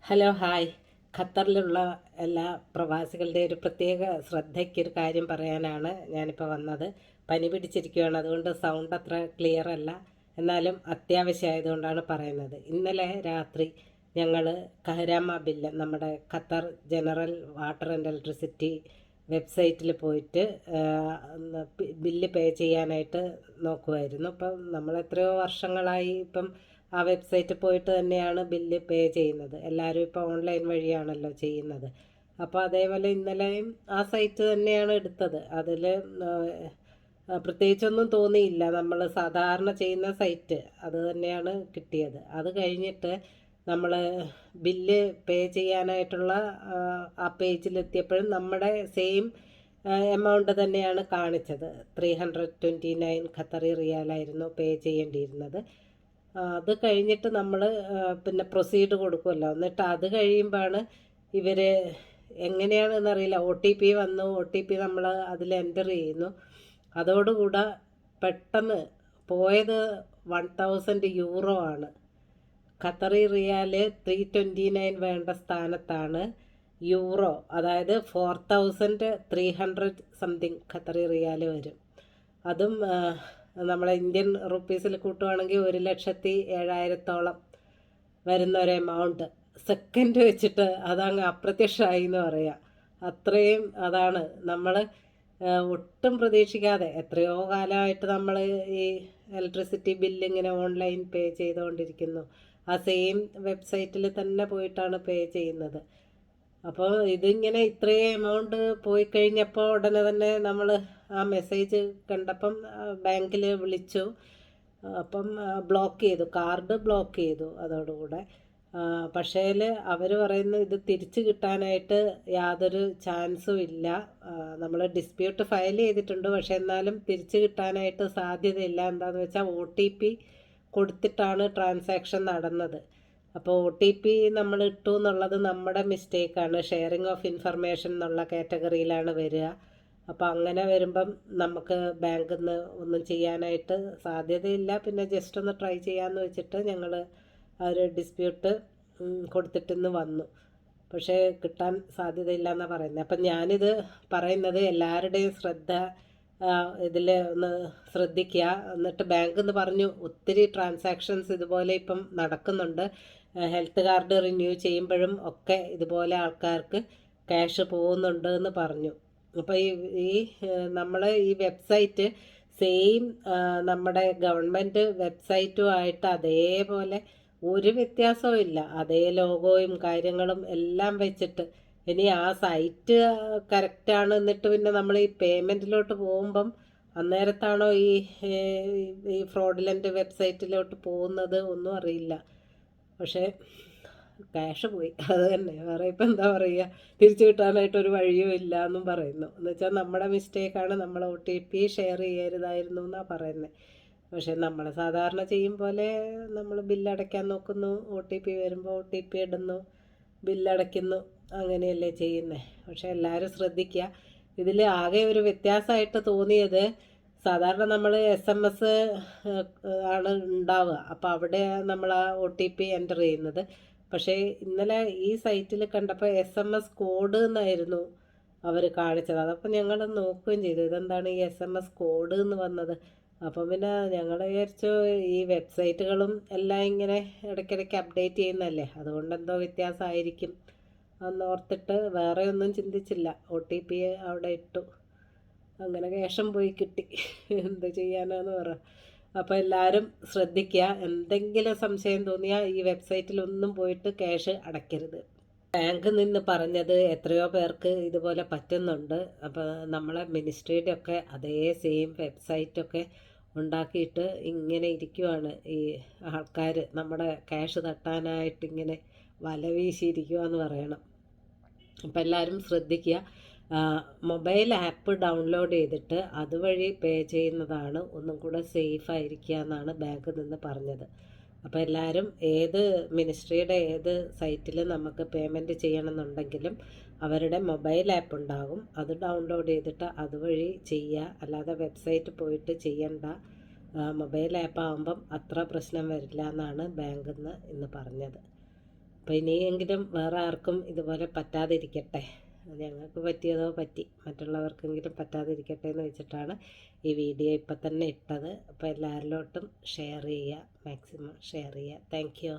Hello hi. ഖത്തറിലുള്ള എല്ലാ പ്രവാസികളുടെ ഒരു പ്രത്യേക ശ്രദ്ധയ്ക്കൊരു കാര്യം പറയാനാണ് ഞാനിപ്പോൾ വന്നത്. പനി പിടിച്ചിരിക്കുകയാണ്, അതുകൊണ്ട് സൗണ്ട് അത്ര ക്ലിയർ അല്ല. എന്നാലും അത്യാവശ്യമായതുകൊണ്ടാണ് പറയുന്നത്. ഇന്നലെ രാത്രി ഞങ്ങൾ കഹരാമ ബില്ല്, നമ്മുടെ Qatar general water and electricity വെബ്സൈറ്റിൽ പോയിട്ട് ബില്ല് പേ ചെയ്യാനായിട്ട് നോക്കുമായിരുന്നു. ഇപ്പം നമ്മൾ എത്രയോ വർഷങ്ങളായി ഇപ്പം ആ വെബ്സൈറ്റിൽ പോയിട്ട് തന്നെയാണ് ബില്ല് പേ ചെയ്യുന്നത്. എല്ലാവരും ഇപ്പോൾ ഓൺലൈൻ വഴിയാണല്ലോ ചെയ്യുന്നത്. അപ്പോൾ അതേപോലെ ഇന്നലെയും ആ സൈറ്റ് തന്നെയാണ് എടുത്തത്. അതിൽ പ്രത്യേകിച്ചൊന്നും തോന്നിയില്ല. നമ്മൾ സാധാരണ ചെയ്യുന്ന സൈറ്റ് അത് തന്നെയാണ് കിട്ടിയത്. അത് കഴിഞ്ഞിട്ട് നമ്മൾ ബില്ല് പേ ചെയ്യാനായിട്ടുള്ള ആ പേജിലെത്തിയപ്പോഴും നമ്മുടെ സെയിം എമൗണ്ട് തന്നെയാണ് കാണിച്ചത്. 329 ഖത്തറി റിയാലായിരുന്നു പേ ചെയ്യേണ്ടിയിരുന്നത്. അത് കഴിഞ്ഞിട്ട് നമ്മൾ പിന്നെ പ്രൊസീഡ് കൊടുക്കുമല്ലോ. എന്നിട്ട് അത് കഴിയുമ്പോഴാണ് ഇവർ എങ്ങനെയാണെന്നറിയില്ല, ഒ ടി പി വന്നു. ഒ ടി പി നമ്മൾ അതിൽ എൻ്റർ ചെയ്യുന്നു. അതോടുകൂടെ പെട്ടെന്ന് പോയത് 1000 യൂറോ ആണ്. ഖത്തറി റിയാൽ 329 വേണ്ട സ്ഥാനത്താണ് യൂറോ, അതായത് 4300 സംതിങ് ഖത്തറി റിയാൽ വരും. അതും നമ്മളെ ഇന്ത്യൻ റുപ്പീസിൽ കൂട്ടുവാണെങ്കിൽ 1,07,000 വരുന്ന ഒരു എമൗണ്ട് സെക്കൻഡ് വെച്ചിട്ട് അതങ്ങ് അപ്രത്യക്ഷമായി എന്ന് പറയാം. അത്രയും അതാണ് നമ്മൾ ഒട്ടും പ്രതീക്ഷിക്കാതെ. എത്രയോ കാലമായിട്ട് നമ്മൾ ഈ ഇലക്ട്രിസിറ്റി ബില്ല് ഇങ്ങനെ ഓൺലൈൻ പേ ചെയ്തുകൊണ്ടിരിക്കുന്നു. ആ സെയിം വെബ്സൈറ്റിൽ തന്നെ പോയിട്ടാണ് പേ ചെയ്യുന്നത്. അപ്പോൾ ഇതിങ്ങനെ ഇത്രയും എമൗണ്ട് പോയി കഴിഞ്ഞപ്പോൾ ഉടനെ തന്നെ നമ്മൾ ആ മെസ്സേജ് കണ്ടപ്പം ബാങ്കിൽ വിളിച്ചു. അപ്പം ബ്ലോക്ക് ചെയ്തു, കാർഡ് ബ്ലോക്ക് ചെയ്തു അതോടുകൂടെ. പക്ഷേ അവർ പറയുന്നു ഇത് തിരിച്ച് കിട്ടാനായിട്ട് യാതൊരു ചാൻസും ഇല്ല. നമ്മൾ ഡിസ്പ്യൂട്ട് ഫയൽ ചെയ്തിട്ടുണ്ട്, പക്ഷേ എന്നാലും തിരിച്ച് കിട്ടാനായിട്ട് സാധ്യതയില്ല. എന്താണെന്ന് വെച്ചാൽ ഒ ടി പി കൊടുത്തിട്ടാണ് ട്രാൻസാക്ഷൻ നടന്നത്. അപ്പോൾ ഒ ടി പി നമ്മൾ ഇട്ടു എന്നുള്ളത് നമ്മുടെ മിസ്റ്റേക്കാണ്. ഷെയറിംഗ് ഓഫ് ഇൻഫർമേഷൻ എന്നുള്ള കാറ്റഗറിയിലാണ് വരിക. അപ്പോൾ അങ്ങനെ വരുമ്പം നമുക്ക് ബാങ്കിൽ നിന്ന് ഒന്നും ചെയ്യാനായിട്ട് സാധ്യതയില്ല. പിന്നെ ജസ്റ്റ് ഒന്ന് ട്രൈ ചെയ്യാമെന്ന് വെച്ചിട്ട് ഞങ്ങൾ ആ ഒരു ഡിസ്പ്യൂട്ട് കൊടുത്തിട്ടിന്ന് വന്നു. പക്ഷേ കിട്ടാൻ സാധ്യതയില്ല എന്നാണ് പറയുന്നത്. അപ്പം ഞാനിത് പറയുന്നത് എല്ലാവരുടെയും ശ്രദ്ധ ഇതിൽ ഒന്ന് ശ്രദ്ധിക്കുക. എന്നിട്ട് ബാങ്കിൽ നിന്ന് പറഞ്ഞു ഒത്തിരി ട്രാൻസാക്ഷൻസ് ഇതുപോലെ ഇപ്പം നടക്കുന്നുണ്ട്. ഹെൽത്ത് കാർഡ് റിന്യൂ ചെയ്യുമ്പോഴും ഒക്കെ ഇതുപോലെ ആൾക്കാർക്ക് ക്യാഷ് പോകുന്നുണ്ട് എന്ന് പറഞ്ഞു. അപ്പോൾ ഈ നമ്മൾ ഈ വെബ്സൈറ്റ് സെയിം നമ്മുടെ ഗവൺമെൻറ് വെബ്സൈറ്റുമായിട്ട് അതേപോലെ ഒരു വ്യത്യാസവും ഇല്ല. അതേ ലോഗോയും കാര്യങ്ങളും എല്ലാം വെച്ചിട്ട്. ഇനി ആ സൈറ്റ് കറക്റ്റാണ്, എന്നിട്ട് പിന്നെ നമ്മൾ ഈ പേയ്മെൻറ്റിലോട്ട് പോകുമ്പം അന്നേരത്താണോ ഈ ഫ്രോഡിലൻ്റ് വെബ്സൈറ്റിലോട്ട് പോകുന്നത് ഒന്നും അറിയില്ല. പക്ഷേ ക്യാഷ് പോയി, അത് തന്നെ. വേറെ ഇപ്പം എന്താ പറയുക, തിരിച്ചു കിട്ടാനായിട്ടൊരു വഴിയും ഇല്ല എന്നും പറയുന്നു. എന്ന് വെച്ചാൽ നമ്മുടെ മിസ്റ്റേക്കാണ്, നമ്മൾ ഒ ടി പി ഷെയർ ചെയ്യരുതായിരുന്നു എന്നാണ് പറയുന്നത്. പക്ഷേ നമ്മൾ സാധാരണ ചെയ്യും പോലെ നമ്മൾ ബില്ലടയ്ക്കാൻ നോക്കുന്നു, ഒ ടി പി വരുമ്പോൾ ഒ ടി പി ഇടുന്നു, ബില്ലടയ്ക്കുന്നു, അങ്ങനെയല്ലേ ചെയ്യുന്നത്. പക്ഷേ എല്ലാവരും ശ്രദ്ധിക്കുക. ഇതിൽ ആകെ ഒരു വ്യത്യാസമായിട്ട് തോന്നിയത്, സാധാരണ നമ്മൾ SMS ആണ് ഉണ്ടാവുക. അപ്പോൾ അവിടെ നമ്മൾ ആ ഒ ടി പി എൻ്റർ ചെയ്യുന്നത്. പക്ഷേ ഇന്നലെ ഈ സൈറ്റിൽ കണ്ടപ്പോൾ SMS കോഡ് എന്നായിരുന്നു അവർ കാണിച്ചത്. അതപ്പോൾ ഞങ്ങൾ നോക്കുകയും ചെയ്തു, ഇതെന്താണ് ഈ SMS കോഡ് എന്ന് വന്നത്. അപ്പം പിന്നെ ഞങ്ങൾ വിചാരിച്ചു ഈ വെബ്സൈറ്റുകളും എല്ലാം ഇങ്ങനെ ഇടയ്ക്കിടയ്ക്ക് അപ്ഡേറ്റ് ചെയ്യുന്നതല്ലേ, അതുകൊണ്ട് എന്തോ വ്യത്യാസമായിരിക്കും എന്നോർത്തിട്ട് വേറെ ഒന്നും ചിന്തിച്ചില്ല. ഒ ടി പി അവിടെ ഇട്ടു, അങ്ങനെ ക്യാഷും പോയി കിട്ടി. എന്ത് ചെയ്യാനാന്ന് പറ. അപ്പോൾ എല്ലാവരും ശ്രദ്ധിക്കുക. എന്തെങ്കിലും സംശയം തോന്നിയാൽ ഈ വെബ്സൈറ്റിലൊന്നും പോയിട്ട് ക്യാഷ് അടയ്ക്കരുത്. ബാങ്കിൽ നിന്ന് പറഞ്ഞത് എത്രയോ പേർക്ക് ഇതുപോലെ പറ്റുന്നുണ്ട്. അപ്പോൾ നമ്മളെ മിനിസ്ട്രിയുടെ ഒക്കെ അതേ സെയിം വെബ്സൈറ്റൊക്കെ ഉണ്ടാക്കിയിട്ട് ഇങ്ങനെ ഇരിക്കുവാണ് ഈ ആൾക്കാർ. നമ്മുടെ ക്യാഷ് തട്ടാനായിട്ട് ഇങ്ങനെ വല വീശിയിരിക്കുവാന്ന് പറയണം. അപ്പോൾ എല്ലാവരും ശ്രദ്ധിക്കുക. മൊബൈൽ ആപ്പ് ഡൗൺലോഡ് ചെയ്തിട്ട് അതുവഴി പേ ചെയ്യുന്നതാണ് ഒന്നും കൂടെ സേഫ് ആയിരിക്കുക എന്നാണ് ബാങ്കിൽ നിന്ന് പറഞ്ഞത്. അപ്പോൾ എല്ലാവരും ഏത് മിനിസ്ട്രിയുടെ ഏത് സൈറ്റിൽ നമുക്ക് പേയ്മെൻറ്റ് ചെയ്യണമെന്നുണ്ടെങ്കിലും അവരുടെ മൊബൈൽ ആപ്പ് ഉണ്ടാകും, അത് ഡൗൺലോഡ് ചെയ്തിട്ട് അതുവഴി ചെയ്യുക. അല്ലാതെ വെബ്സൈറ്റ് പോയിട്ട് ചെയ്യണ്ട. മൊബൈൽ ആപ്പ് ആകുമ്പം അത്ര പ്രശ്നം വരില്ല എന്നാണ് ബാങ്കിൽ നിന്ന് ഇന്ന് പറഞ്ഞത്. അപ്പോൾ ഇനിയെങ്കിലും വേറെ ആർക്കും ഇതുപോലെ പറ്റാതിരിക്കട്ടെ. ഞങ്ങൾക്ക് പറ്റിയതോ പറ്റി, മറ്റുള്ളവർക്കെങ്കിലും പറ്റാതിരിക്കട്ടെ എന്ന് വെച്ചിട്ടാണ് ഈ വീഡിയോ ഇപ്പം തന്നെ ഇട്ടത്. അപ്പോൾ എല്ലാവരിലോട്ടും ഷെയർ ചെയ്യുക, മാക്സിമം ഷെയർ ചെയ്യുക. Thank you.